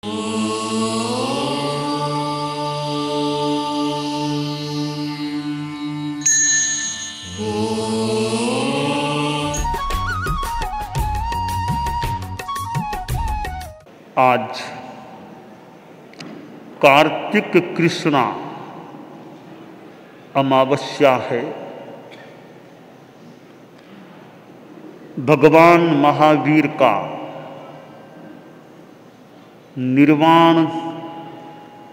आज कार्तिक कृष्णा अमावस्या है। भगवान महावीर का निर्वाण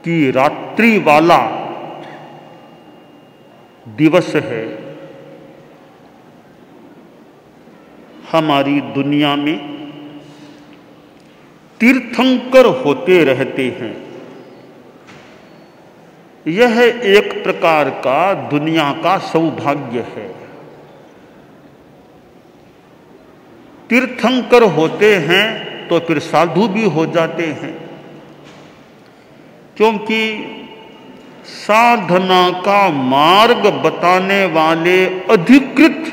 की रात्रि वाला दिवस है। हमारी दुनिया में तीर्थंकर होते रहते हैं। यह एक प्रकार का दुनिया का सौभाग्य है। तीर्थंकर होते हैं तो फिर साधु भी हो जाते हैं, क्योंकि साधना का मार्ग बताने वाले अधिकृत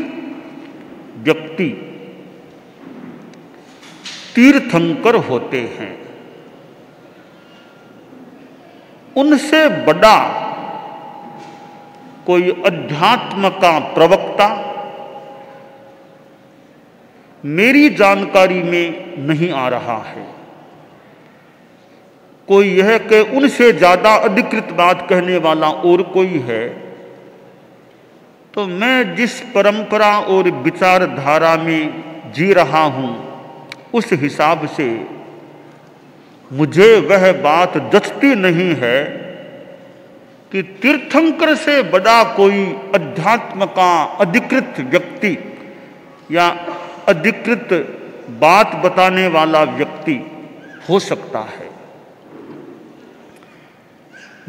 व्यक्ति तीर्थंकर होते हैं। उनसे बड़ा कोई अध्यात्म का प्रवक्ता मेरी जानकारी में नहीं आ रहा है। कोई यह कि उनसे ज्यादा अधिकृत बात कहने वाला और कोई है, तो मैं जिस परंपरा और विचारधारा में जी रहा हूं उस हिसाब से मुझे वह बात जचती नहीं है कि तीर्थंकर से बड़ा कोई अध्यात्म का अधिकृत व्यक्ति या अधिकृत बात बताने वाला व्यक्ति हो सकता है।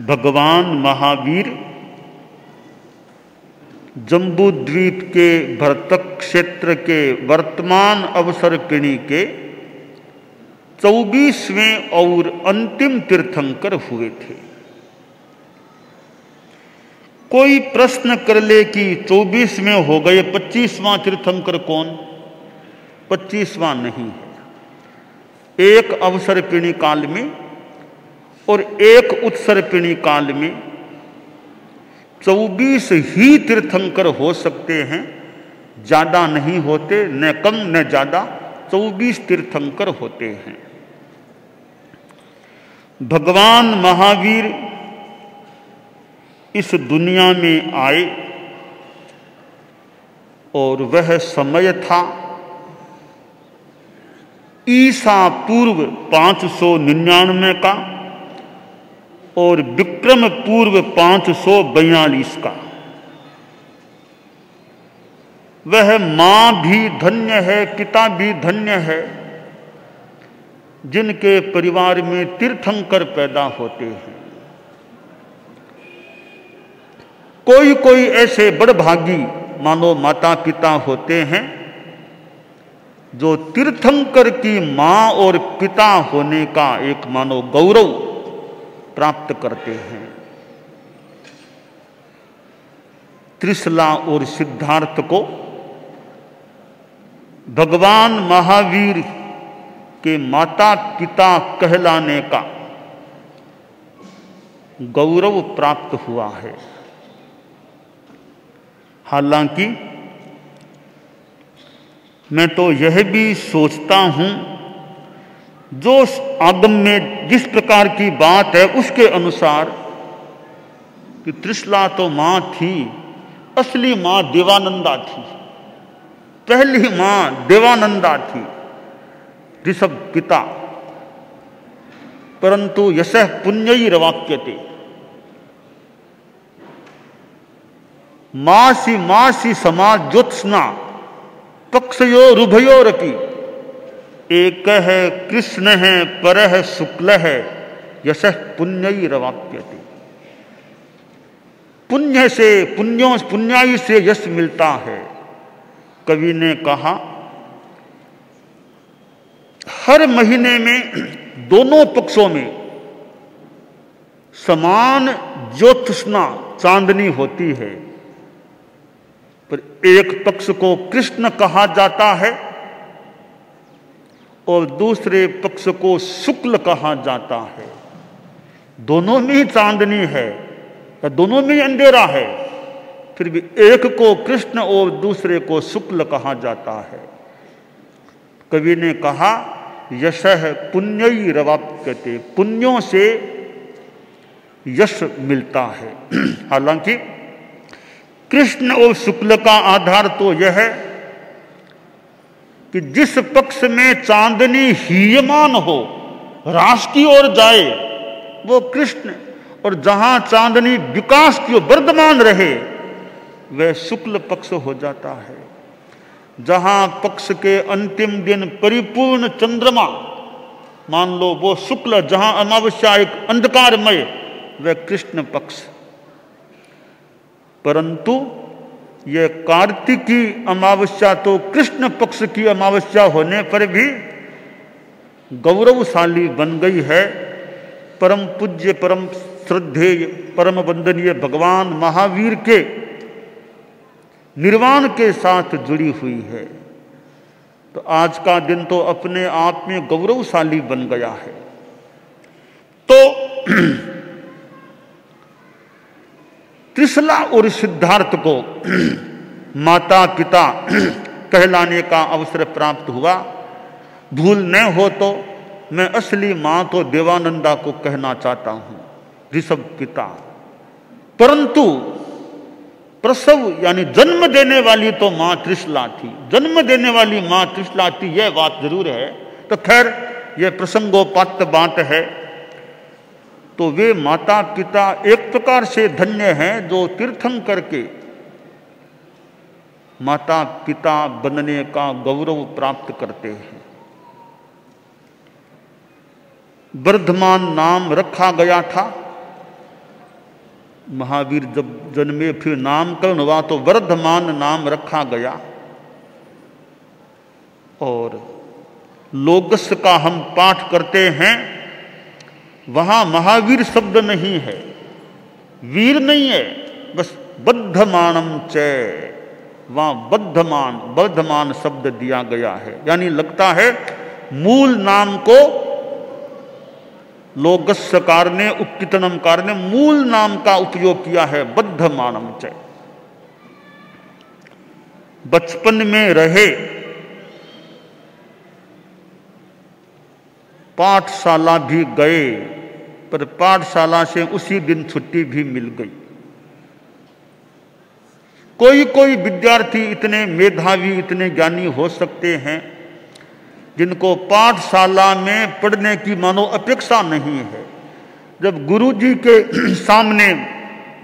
भगवान महावीर जम्बूद्वीप के भरतक क्षेत्र के वर्तमान अवसरपिणी के 24वें और अंतिम तीर्थंकर हुए थे। कोई प्रश्न कर ले कि 24 में हो गए, 25वां तीर्थंकर कौन? 25वां नहीं है। एक अवसरपिणी काल में और एक उत्सर्पिणी काल में 24 ही तीर्थंकर हो सकते हैं, ज्यादा नहीं होते, न कम न ज्यादा, 24 तीर्थंकर होते हैं। भगवान महावीर इस दुनिया में आए और वह समय था ईसा पूर्व 599 का और विक्रम पूर्व 542 का। वह मां भी धन्य है, पिता भी धन्य है, जिनके परिवार में तीर्थंकर पैदा होते हैं। कोई कोई ऐसे बड़भागी मानो माता पिता होते हैं जो तीर्थंकर की मां और पिता होने का एक मानो गौरव प्राप्त करते हैं। त्रिशला और सिद्धार्थ को भगवान महावीर के माता पिता कहलाने का गौरव प्राप्त हुआ है। हालांकि मैं तो यह भी सोचता हूं, जो आगम में जिस प्रकार की बात है उसके अनुसार कि त्रिशला तो मां थी, असली मां देवानंदा थी, पहली मां देवानंदा थी, ऋषभ पिता। परंतु यशः पुण्यैर्वाक्यते, मासी मासी समाज ज्योत्स्ना पक्षयोरुभयोरपि, एक है कृष्ण है पर है शुक्ल है, यशः पुण्यैर्वाक्यते। पुण्य से पुण्याई से यश मिलता है। कवि ने कहा, हर महीने में दोनों पक्षों में समान ज्योत्स्ना चांदनी होती है, पर एक पक्ष को कृष्ण कहा जाता है और दूसरे पक्ष को शुक्ल कहा जाता है। दोनों में ही चांदनी है या दोनों में ही अंधेरा है, फिर भी एक को कृष्ण और दूसरे को शुक्ल कहा जाता है। कवि ने कहा यशः पुण्यैरवाप्यते, पुण्यों से यश मिलता है। हालांकि कृष्ण और शुक्ल का आधार तो यह है कि जिस पक्ष में चांदनी हीयमान हो, रास की ओर जाए, वो कृष्ण, और जहां चांदनी विकास की ओर वर्धमान रहे वह शुक्ल पक्ष हो जाता है। जहां पक्ष के अंतिम दिन परिपूर्ण चंद्रमा मान लो वो शुक्ल, जहां अमावस्या एक अंधकारमय, वह कृष्ण पक्ष। परंतु यह कार्तिकी अमावस्या तो कृष्ण पक्ष की अमावस्या होने पर भी गौरवशाली बन गई है। परम पूज्य, परम श्रद्धेय, परम वंदनीय भगवान महावीर के निर्वाण के साथ जुड़ी हुई है। तो आज का दिन तो अपने आप में गौरवशाली बन गया है। तो त्रिशला और सिद्धार्थ को माता पिता कहलाने का अवसर प्राप्त हुआ। भूल न हो तो मैं असली मां तो देवानंदा को कहना चाहता हूं, ऋषभ पिता। परंतु प्रसव यानी जन्म देने वाली तो मां त्रिशला थी, जन्म देने वाली मां त्रिशला थी, यह बात जरूर है। तो खैर यह प्रसंगोपात बात है। तो वे माता पिता एक प्रकार से धन्य हैं जो तीर्थंकर के माता पिता बनने का गौरव प्राप्त करते हैं। वर्धमान नाम रखा गया था। महावीर जब जन्मे फिर नामकरण हुआ तो वर्धमान नाम रखा गया। और लोगस का हम पाठ करते हैं, वहां महावीर शब्द नहीं है, वीर नहीं है, बस बद्धमानम च, वहां बद्धमान, वर्धमान शब्द दिया गया है। यानी लगता है मूल नाम को लोगस्कार ने, उपकितनमकार ने मूल नाम का उपयोग किया है, बद्धमानम च। बचपन में रहे, पाठशाला भी गए, पर पाठशाला से उसी दिन छुट्टी भी मिल गई। कोई कोई विद्यार्थी इतने मेधावी, इतने ज्ञानी हो सकते हैं जिनको पाठशाला में पढ़ने की मानो अपेक्षा नहीं है। जब गुरुजी के सामने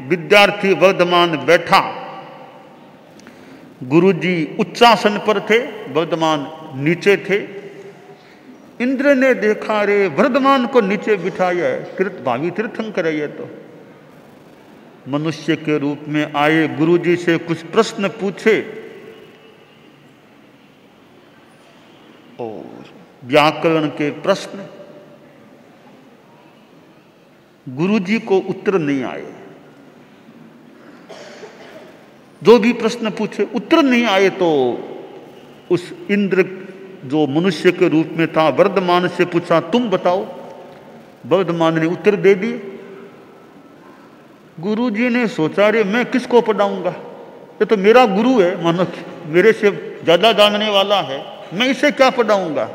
विद्यार्थी वर्धमान बैठा, गुरुजी उच्चासन पर थे, वर्धमान नीचे थे। इंद्र ने देखा, रे वर्धमान को नीचे बिठाया है, भावी तीर्थंकर है ये तो। मनुष्य के रूप में आए, गुरुजी से कुछ प्रश्न पूछे और व्याकरण के प्रश्न, गुरुजी को उत्तर नहीं आए। जो भी प्रश्न पूछे उत्तर नहीं आए, तो उस इंद्र जो मनुष्य के रूप में था, वर्धमान से पूछा तुम बताओ। वर्धमान ने उत्तर दे दिए। गुरुजी ने सोचा, रे मैं किसको पढ़ाऊंगा, ये तो मेरा गुरु है, मानो मेरे से ज्यादा जानने वाला है, मैं इसे क्या पढ़ाऊंगा।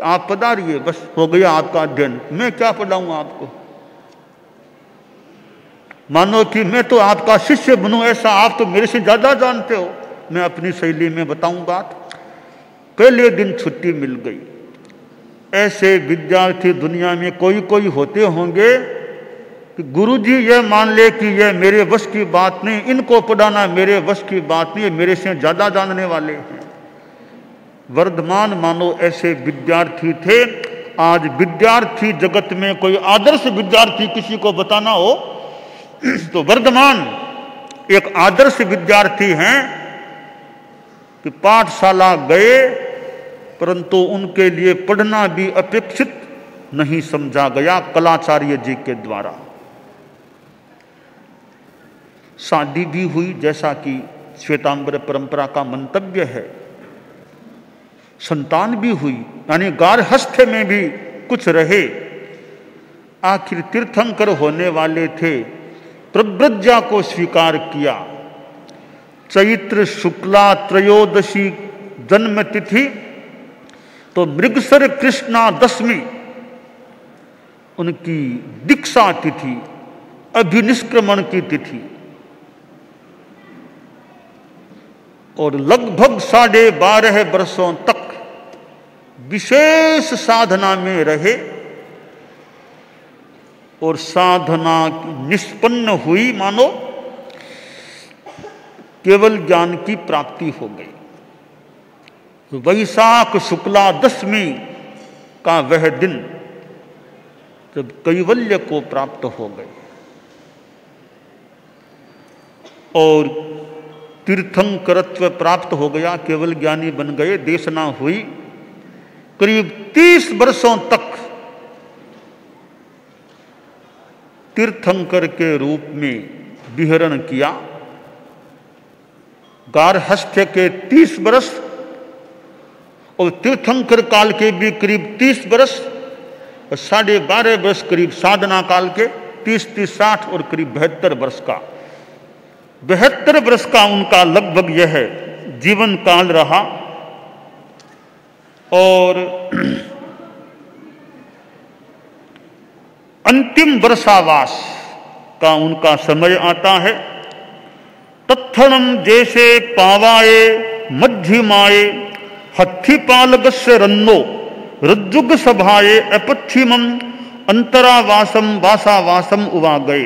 आप पधारिए, बस हो गया आपका अध्ययन, मैं क्या पढ़ाऊंगा आपको। मानो कि मैं तो आपका शिष्य बनूं, ऐसा आप तो मेरे से ज्यादा जानते हो। मैं अपनी शैली में बताऊं बात। पहले दिन छुट्टी मिल गई। ऐसे विद्यार्थी दुनिया में कोई कोई होते होंगे कि गुरुजी यह मान ले कि यह मेरे वश की बात नहीं, इनको पढ़ाना मेरे वश की बात नहीं, मेरे से ज्यादा जानने वाले हैं। वर्धमान मानो ऐसे विद्यार्थी थे। आज विद्यार्थी जगत में कोई आदर्श विद्यार्थी किसी को बताना हो तो वर्धमान एक आदर्श विद्यार्थी हैं कि पाठशाला गए, परंतु उनके लिए पढ़ना भी अपेक्षित नहीं समझा गया कलाचार्य जी के द्वारा। शादी भी हुई, जैसा कि श्वेतांबर परंपरा का मंतव्य है। संतान भी हुई, यानी गारहस्थ्य में भी कुछ रहे। आखिर तीर्थंकर होने वाले थे, प्रव्रज्या को स्वीकार किया। चैत्र शुक्ला त्रयोदशी जन्म तिथि, तो मृगसर कृष्णा दशमी उनकी दीक्षा तिथि, अभिनिष्क्रमण की तिथि। और लगभग 12.5 वर्षों तक विशेष साधना में रहे और साधना निष्पन्न हुई, मानो केवल ज्ञान की प्राप्ति हो गई। वैशाख शुक्ला दशमी का वह दिन जब कैवल्य को प्राप्त हो गए और तीर्थंकरत्व प्राप्त हो गया, केवल ज्ञानी बन गए। देशना हुई, करीब 30 वर्षों तक तीर्थंकर के रूप में विहरण किया। गारहस्थ्य के 30 वर्ष और तीर्थंकर काल के भी करीब 30 वर्ष और 12.5 वर्ष करीब साधना काल के 30-30, 60 और करीब 72 वर्ष का, 72 वर्ष का उनका लगभग यह जीवन काल रहा। और अंतिम वर्षावास का उनका समय आता है। तत्थणम जैसे पावाए मध्यमाए हत्थिपालगस्य रन्नो रज्जुग सभाए अपच्छिमम अंतरावासम वासावासम उवागए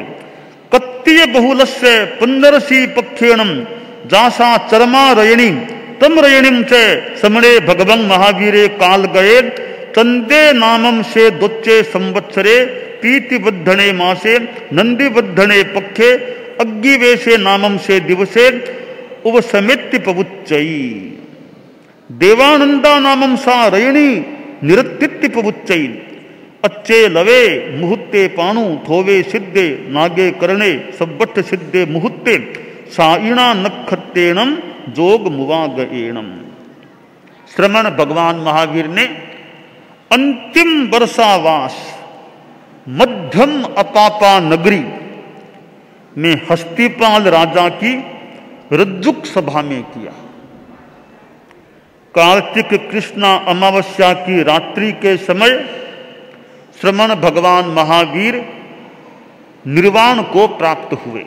कत्तीय बहुलस्य पुंदरसी पक्षेणम जासा चरमा रयणी तम रयणीम च समणे भगवं महावीरे काल गए चंदे नामम से दोच्चे संवत्सरे पीतिबद्धने मासे नंदीबद्धने पक्षे अग्गिवेशे नामम से दिवसे उपसमित्य पवुच्चई देवानंदा नामम सा रयणी निरत्तित्य पवुच्चई अच्छे लवे मुहूर्ते पाणु थोवे सिद्धे नागे करणे सब्बट्ठ सिद्धे मुहूर्ते साइणा नक्षत्रेणम जोग मुवागएणम। श्रमण भगवान महावीर ने अंतिम वर्षावास मध्यम अपापा नगरी में हस्तिपाल राजा की रज्जुक सभा में किया। कार्तिक कृष्णा अमावस्या की रात्रि के समय श्रमण भगवान महावीर निर्वाण को प्राप्त हुए।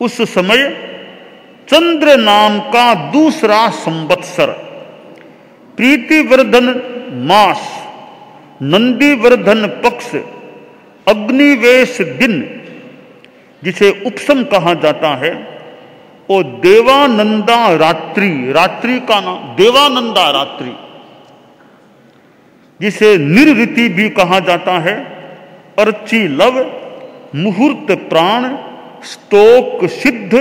उस समय चंद्र नाम का दूसरा संवत्सर प्रीतिवर्धन मास नंदीवर्धन पक्ष अग्निवेश दिन जिसे उपसम कहा जाता है और देवानंदा रात्रि, रात्रि का नाम देवानंदा रात्रि जिसे निर्ऋति भी कहा जाता है, अर्ची लव मुहूर्त प्राण स्तोक सिद्ध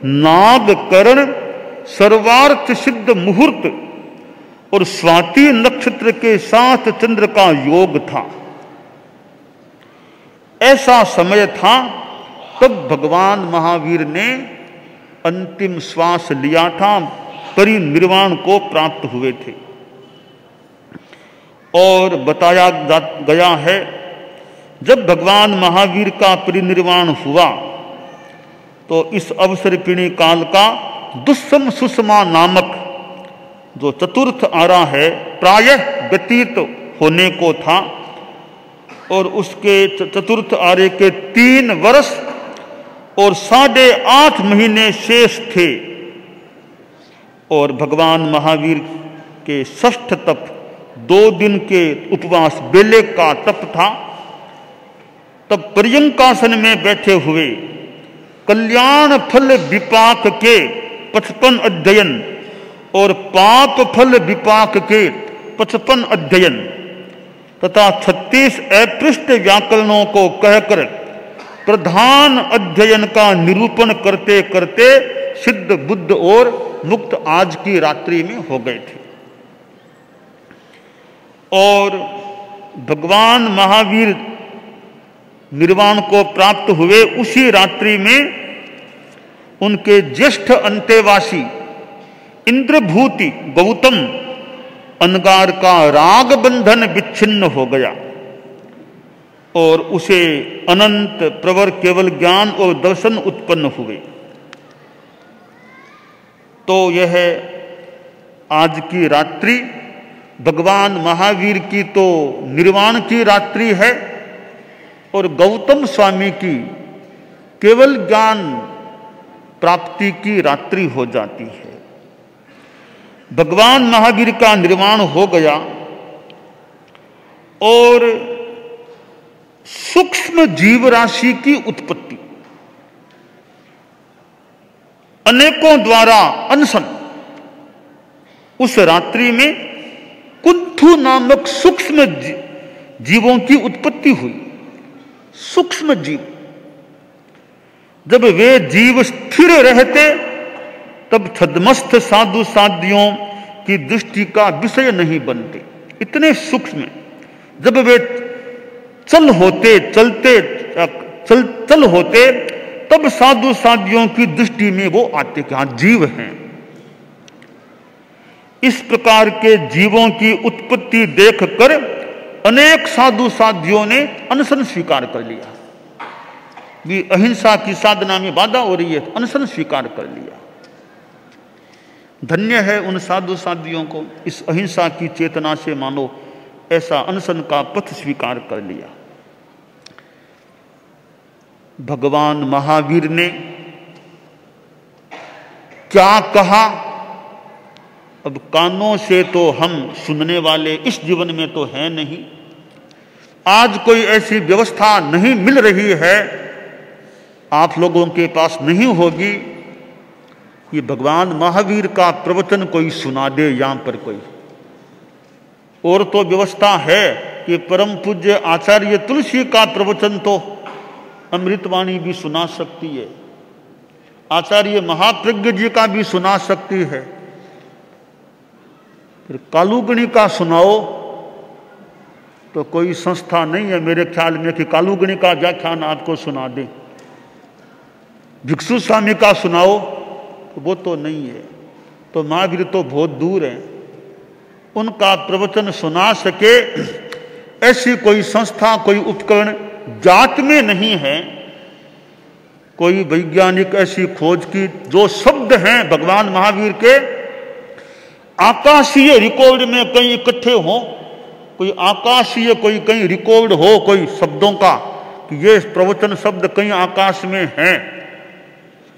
नागकरण सर्वार्थ सिद्ध मुहूर्त और स्वाति नक्षत्र के साथ चंद्र का योग था। ऐसा समय था तब भगवान महावीर ने अंतिम श्वास लिया था, परिनिर्वाण को प्राप्त हुए थे। और बताया गया है जब भगवान महावीर का परिनिर्वाण हुआ तो इस अवसर्पिणी काल का दुस्सम सुषमा नामक जो चतुर्थ आरा है प्रायः व्यतीत होने को था और उसके चतुर्थ आरे के 3 वर्ष और 8.5 महीने शेष थे। और भगवान महावीर के षष्ठ तप 2 दिन के उपवास बेले का तप था। तब पर्यंकासन में बैठे हुए कल्याण फल विपाक के 55 अध्ययन और पाप फल विपाक के 55 अध्ययन तथा 36 अपृष्ट व्याकरणों को कहकर प्रधान अध्ययन का निरूपण करते करते सिद्ध बुद्ध और मुक्त आज की रात्रि में हो गए थे। और भगवान महावीर निर्वाण को प्राप्त हुए उसी रात्रि में उनके ज्येष्ठ अंतेवासी इंद्रभूति गौतम अंगार का राग बंधन विच्छिन्न हो गया और उसे अनंत प्रवर केवल ज्ञान और दर्शन उत्पन्न हुए। तो यह आज की रात्रि भगवान महावीर की तो निर्वाण की रात्रि है और गौतम स्वामी की केवल ज्ञान प्राप्ति की रात्रि हो जाती है। भगवान महावीर का निर्वाण हो गया और सूक्ष्म जीव राशि की उत्पत्ति अनेकों द्वारा अनशन उस रात्रि में कुंथु नामक सूक्ष्म जीवों की उत्पत्ति हुई। सूक्ष्म जीव, जब वे जीव स्थिर रहते तब छद्मस्थ साधु साध्यों की दृष्टि का विषय नहीं बनते। इतने सूक्ष्म, जब वे चल होते तब साधु साध्यों की दृष्टि में वो आते कि हाँ जीव हैं। इस प्रकार के जीवों की उत्पत्ति देखकर अनेक साधु साध्यों ने अनशन स्वीकार कर लिया। भी अहिंसा की साधना में बाधा हो रही है, अनशन स्वीकार कर लिया। धन्य है उन साधु साध्वियों को, इस अहिंसा की चेतना से मानो ऐसा अनशन का पथ स्वीकार कर लिया। भगवान महावीर ने क्या कहा, अब कानों से तो हम सुनने वाले इस जीवन में तो है नहीं। आज कोई ऐसी व्यवस्था नहीं मिल रही है, आप लोगों के पास नहीं होगी कि भगवान महावीर का प्रवचन कोई सुना दे यहाँ पर कोई। और तो व्यवस्था है कि परम पूज्य आचार्य तुलसी का प्रवचन तो अमृतवाणी भी सुना सकती है, आचार्य महाप्रज्ञ जी का भी सुना सकती है। फिर कालूगणी का सुनाओ तो कोई संस्था नहीं है मेरे ख्याल में कि कालूगणी का व्याख्यान आपको सुना दे। भिक्षु स्वामी का सुनाओ तो वो तो नहीं है। तो महावीर तो बहुत दूर है, उनका प्रवचन सुना सके ऐसी कोई संस्था, कोई उपकरण जात में नहीं है। कोई वैज्ञानिक ऐसी खोज की जो शब्द हैं भगवान महावीर के आकाशीय रिकॉर्ड में कहीं इकट्ठे हो, कोई आकाशीय कोई कहीं रिकॉर्ड हो कोई शब्दों का कि ये प्रवचन शब्द कहीं आकाश में हैं,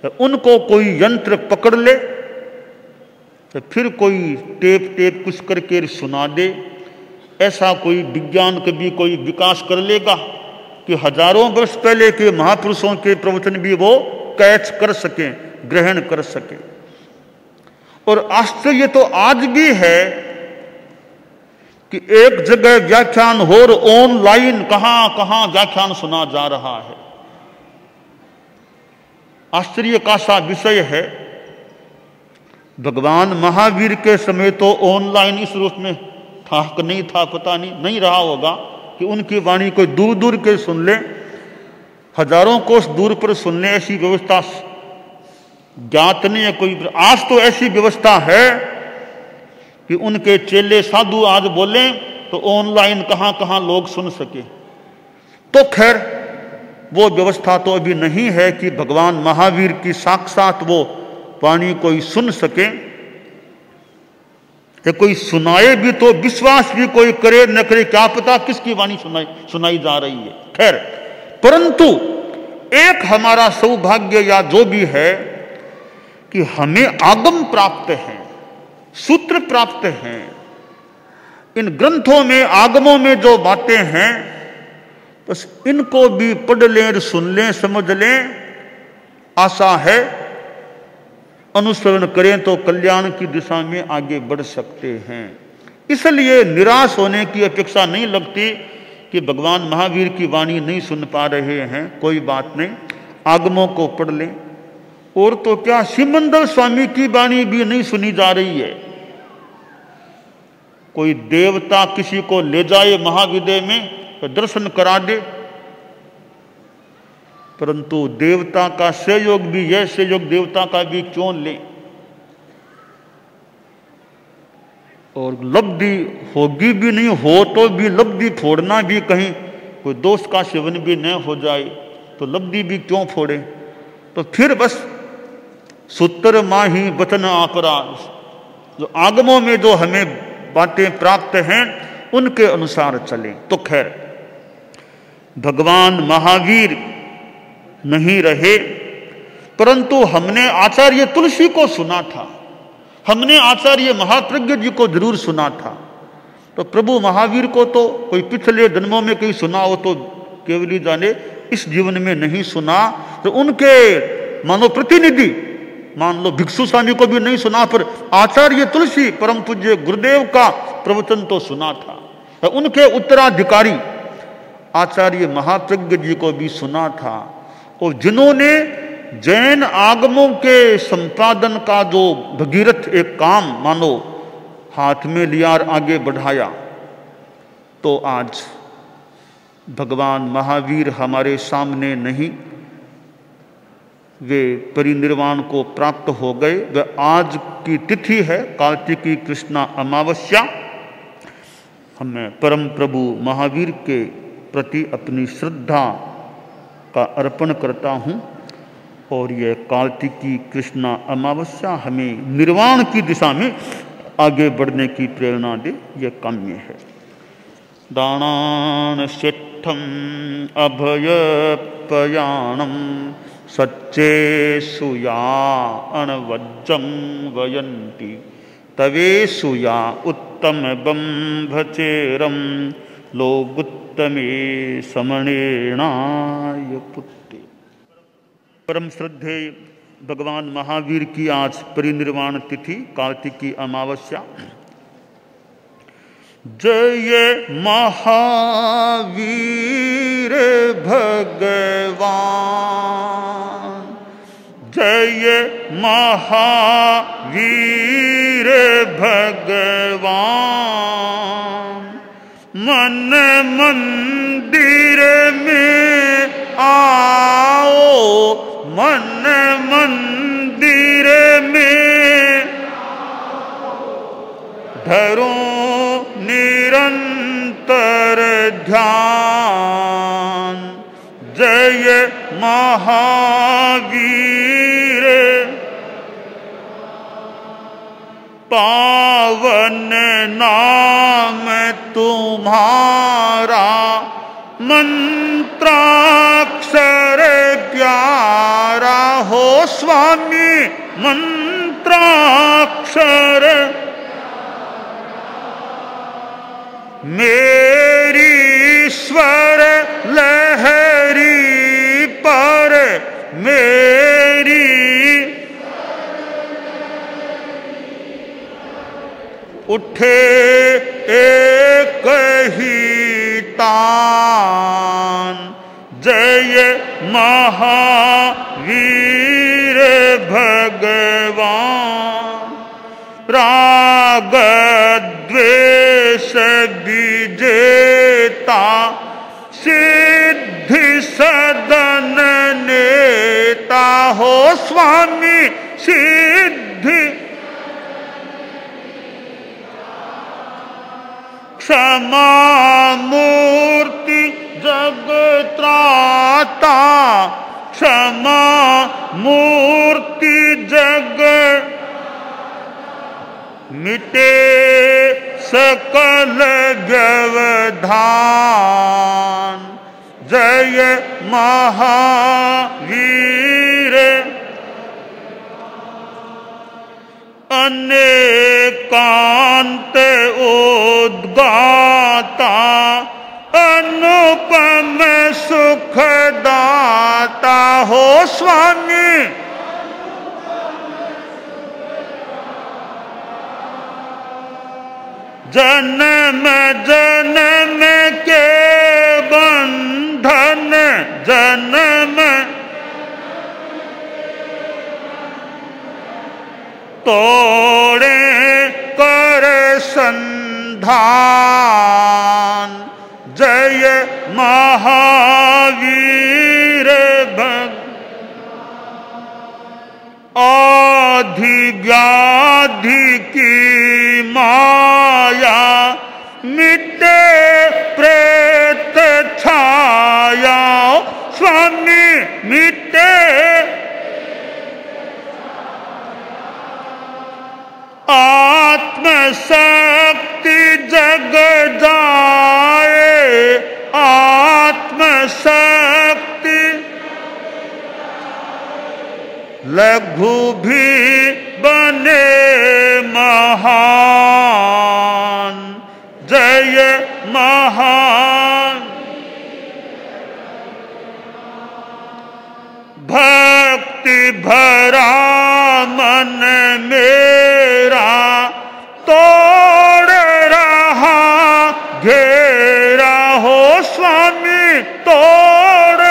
तो उनको कोई यंत्र पकड़ ले तो फिर कोई टेप कुछ करके सुना दे। ऐसा कोई विज्ञान कभी कोई विकास कर लेगा कि हजारों वर्ष पहले के महापुरुषों के प्रवचन भी वो कैच कर सकें, ग्रहण कर सकें। और आश्चर्य तो आज भी है कि एक जगह व्याख्यान हो और ऑनलाइन कहां कहां व्याख्यान सुना जा रहा है। आश्चर्य का सा विषय है। भगवान महावीर के समय तो ऑनलाइन इस रूप में था कि नहीं था, पता नहीं रहा होगा कि उनकी वाणी कोई दूर दूर के सुन ले, हजारों कोस दूर पर सुन ले, ऐसी व्यवस्था ज्ञात नहीं है कोई। आज तो ऐसी व्यवस्था है कि उनके चेले साधु आज बोले तो ऑनलाइन कहां कहां लोग सुन सके। तो खैर वो व्यवस्था तो अभी नहीं है कि भगवान महावीर की साक्षात वो वाणी कोई सुन सके। या कोई सुनाए भी तो विश्वास भी कोई करे न करे, क्या पता किसकी वाणी सुनाई जा रही है। खैर, परंतु एक हमारा सौभाग्य या जो भी है कि हमें आगम प्राप्त है, सूत्र प्राप्त हैं। इन ग्रंथों में, आगमों में जो बातें हैं बस इनको भी पढ़ लें, सुन लें, समझ लें। आशा है अनुसरण करें तो कल्याण की दिशा में आगे बढ़ सकते हैं। इसलिए निराश होने की अपेक्षा नहीं लगती कि भगवान महावीर की वाणी नहीं सुन पा रहे हैं। कोई बात नहीं, आगमों को पढ़ लें। और तो क्या, सिमंदर स्वामी की वाणी भी नहीं सुनी जा रही है। कोई देवता किसी को ले जाए महाविद्य में तो दर्शन करा दे, परंतु देवता का सहयोग भी, यह सहयोग देवता का भी क्यों लें। और लब्धि होगी भी नहीं, हो तो भी लब्धि फोड़ना भी, कहीं कोई दोस्त का सेवन भी न हो जाए तो लब्धि भी क्यों फोड़े। तो फिर बस सूत्र माही वचन आपरा, जो आगमों में जो हमें बातें प्राप्त हैं उनके अनुसार चलें। तो खैर भगवान महावीर नहीं रहे, परंतु हमने आचार्य तुलसी को सुना था, हमने आचार्य महाप्रज्ञ जी को जरूर सुना था। तो प्रभु महावीर को तो कोई पिछले जन्मों में कहीं सुना हो तो केवल ही जाने, इस जीवन में नहीं सुना। तो उनके मानो प्रतिनिधि, मान लो भिक्षु स्वामी को भी नहीं सुना, पर आचार्य तुलसी परम पूज्य गुरुदेव का प्रवचन तो सुना था। तो उनके उत्तराधिकारी आचार्य महाप्रज्ञ जी को भी सुना था। और जिन्होंने जैन आगमों के संपादन का जो भगीरथ एक काम मानो हाथ में लिया और आगे बढ़ाया, तो आज भगवान महावीर हमारे सामने नहीं, वे परिनिर्वाण को प्राप्त हो गए। वे आज की तिथि है कार्तिकी कृष्णा अमावस्या। हमें परम प्रभु महावीर के प्रति अपनी श्रद्धा का अर्पण करता हूँ, और यह कार्तिकी कृष्णा अमावस्या हमें निर्वाण की दिशा में आगे बढ़ने की प्रेरणा दे, यह काम्य है। दानान शिष्ठम अभयपयाणम सच्चे सुया अनवज्जम वयंती तवे सुया उत्तम बंभचेरम लोगुत्तमे समणेणाय पुत्ते। परम श्रद्धेय भगवान महावीर की आज परिनिर्वाण तिथि कार्तिकी अमावस्या। जय महावीर भगवान, जय महावीर भगवान, मन मंदिर में आओ, मन मंदिर में धरो निरंतर ध्यान। जय महावीर, पावन नाम तुम्हारा, मंत्राक्षर प्यारा हो स्वामी, मंत्राक्षर मेरी स्वर लहरी पर, मेरी उठे एक ही तान। जय महावीर भगवान, राग द्वेष विजेता, सिद्धि सदन नेता हो स्वामी, सिद्धि क्षमा मूर्ति जगत्राता, क्षमा मूर्ति जग मिटे सकल व्यवधान। जय महावीर, अनेकांत उद्गाता, अनुपम सुखदाता हो स्वामी, जन्म जन्म के बंधन, जन्म तोड़े कर संधान। जय महावीर भग, आधि व्याधि की माया मिटे प्रेत छाया, स्वामी मिटे आत्मशक्ति जग जाए, आत्मशक्ति लघु भी बने महान, जय महान। भक्ति भरा मन मेरा तोड़ रहा घेरा हो, स्वामी तोड़।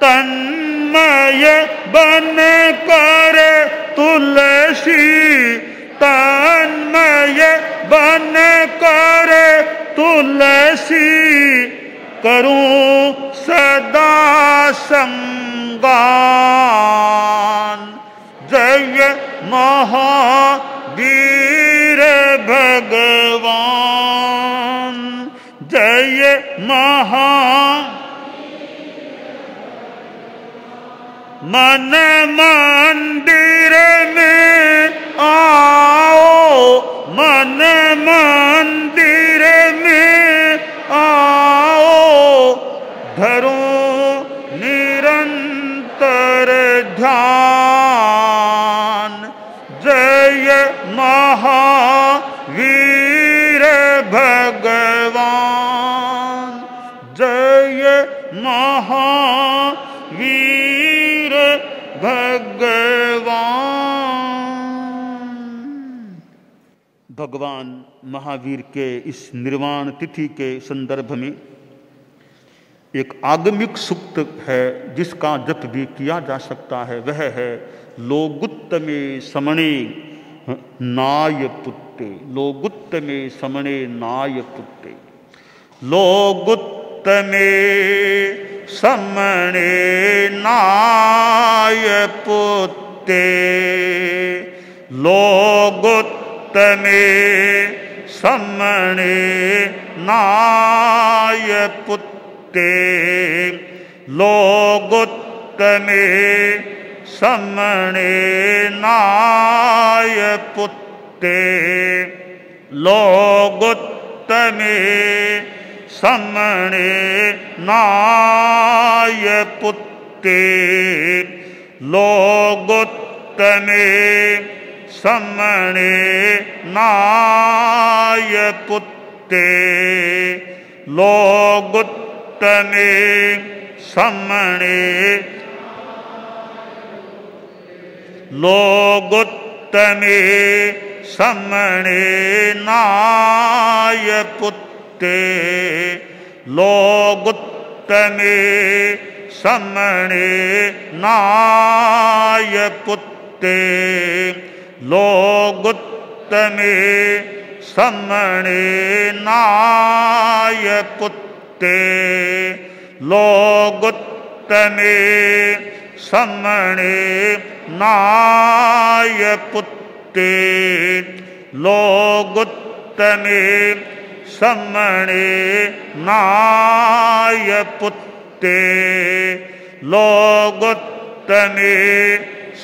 तन्मय बन कर तुलसी, तन्मय बन कर तुलसी, करूं सदा संगान, जय महावीर भगवान, जय महा। मन मंदिर में आओ, मन मंदिर में आओ, धरो निरंतर ध्यान, जय महावीर भगवान, जय महावीर भगवान। भगवान महावीर के इस निर्वाण तिथि के संदर्भ में एक आगमिक सूक्त है जिसका जप भी किया जा सकता है। वह है लोगुत्तमे समणे नाय पुत्ते, लोगुत्तमे समणे नाय पुत्ते। लोगुत्तमे समणे नाय पुत्ते, लोगुत्तमे समणे नाय पुत्ते, लोगुत्तमे समणे नाय पुत्ते, लोगुत्तमे समणे नाय पुत्ते, लोगुत्तमे समणे नाय पुत्ते, लोगुत्तमे समणे, लोगुत्तमे समणे नाय पुत्ते, लोगुत्तमे समणे नाय पुत्ते, लोगुत्तमे समणे नाय पुत्ते, लोगुत्तमे समणे नाय पुत्ते, लोगुत्तमे समणे नाय पुत्ते, लोगुत्तमे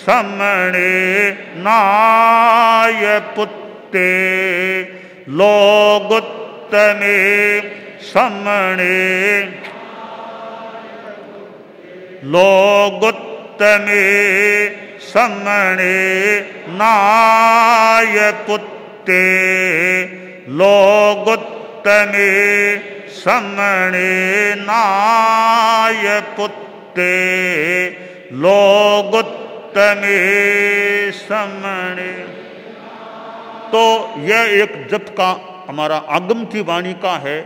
समणे नाय पुत्ते, लोगुत्तमे समणे, लोगुत्तमे समणे नाय पुत्ते, लोगुत्तमे समणे नाय पुत्ते, लोगुत्तमे समणे। तो यह एक जप का हमारा आगम की वाणी का है।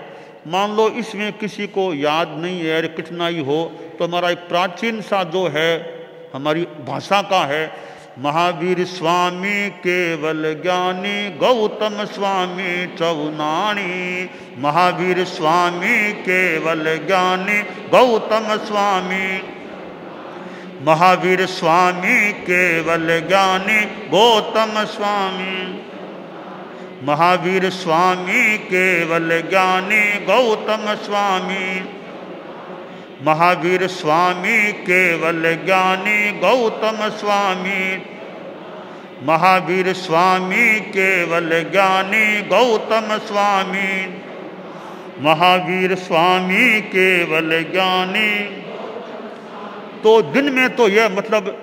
मान लो इसमें किसी को याद नहीं है, कठिनाई हो, तो हमारा एक प्राचीन सा जो है हमारी भाषा का है, महावीर स्वामी केवल ज्ञानी, गौतम स्वामी चौनाणी। महावीर स्वामी केवल ज्ञानी, गौतम स्वामी। महावीर स्वामी केवल ज्ञानी, गौतम स्वामी। महावीर स्वामी केवल ज्ञानी, गौतम स्वामी। महावीर स्वामी केवल ज्ञानी, गौतम स्वामी। महावीर स्वामी केवल ज्ञानी, गौतम स्वामी। महावीर स्वामी केवल ज्ञानी। तो दिन में तो यह मतलब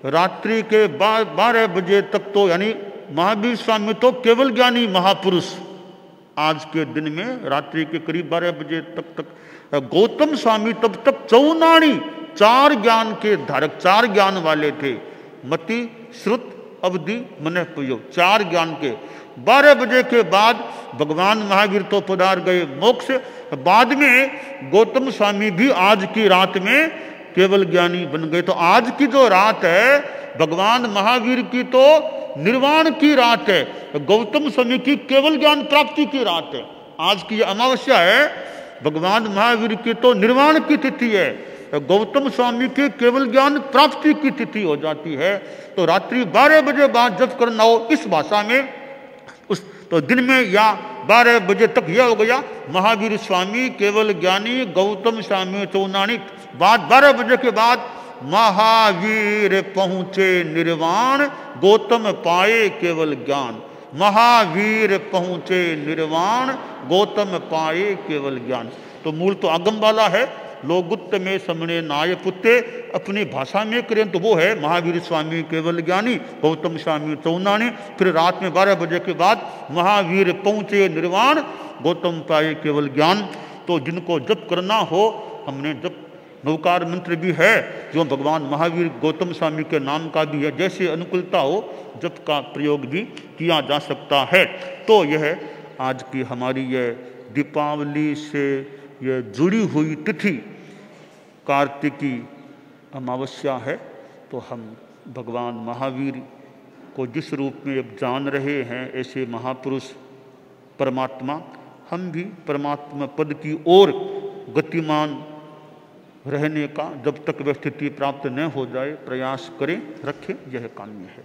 रात्रि के 12 बजे तक तो यानी महावीर स्वामी तो केवल ज्ञानी महापुरुष, आज के दिन में रात्रि के करीब 12 बजे तक गौतम स्वामी तब तक चौनाणी, 4 ज्ञान के धारक, 4 ज्ञान वाले थे। मति, श्रुत, अवधि, मनः, प्रयोग, 4 ज्ञान के। 12 बजे के बाद भगवान महावीर तो पधार गए मोक्ष। बाद में गौतम स्वामी भी आज की रात में केवल ज्ञानी बन गए। तो आज की जो रात है भगवान महावीर की तो निर्वाण की रात है, गौतम स्वामी की केवल ज्ञान प्राप्ति की रात है। आज की अमावस्या है, भगवान महावीर की तो निर्वाण की तिथि है, गौतम स्वामी की केवल ज्ञान प्राप्ति की तिथि हो जाती है। तो रात्रि 12 बजे बाद जब करना हो इस भाषा में, उस तो दिन में या 12 बजे तक यह हो गया महावीर स्वामी केवल ज्ञानी, गौतम स्वामी चौनाणी। बाद 12 बजे के बाद महावीर पहुँचे निर्वाण, गौतम पाए केवल ज्ञान। महावीर पहुँचे निर्वाण, गौतम पाए केवल ज्ञान। तो मूल तो आगम वाला है, लोगुत्त में समणे नाय पुत्ते, अपनी भाषा में करें तो वो है महावीर स्वामी केवल ज्ञानी, गौतम स्वामी चौनाणी। फिर रात में 12 बजे के बाद महावीर पहुँचे निर्वाण, गौतम पाए केवल ज्ञान। तो जिनको जप करना हो, हमने जप नवकार मंत्र भी है जो भगवान महावीर गौतम स्वामी के नाम का भी है, जैसे अनुकूलता हो जप का प्रयोग भी किया जा सकता है। तो यह आज की हमारी यह दीपावली से यह जुड़ी हुई तिथि कार्तिकी अमावस्या है। तो हम भगवान महावीर को जिस रूप में अब जान रहे हैं, ऐसे महापुरुष परमात्मा, हम भी परमात्मा पद की ओर गतिमान रहने का जब तक वह स्थिति प्राप्त न हो जाए प्रयास करें, रखें, यह काम्य है।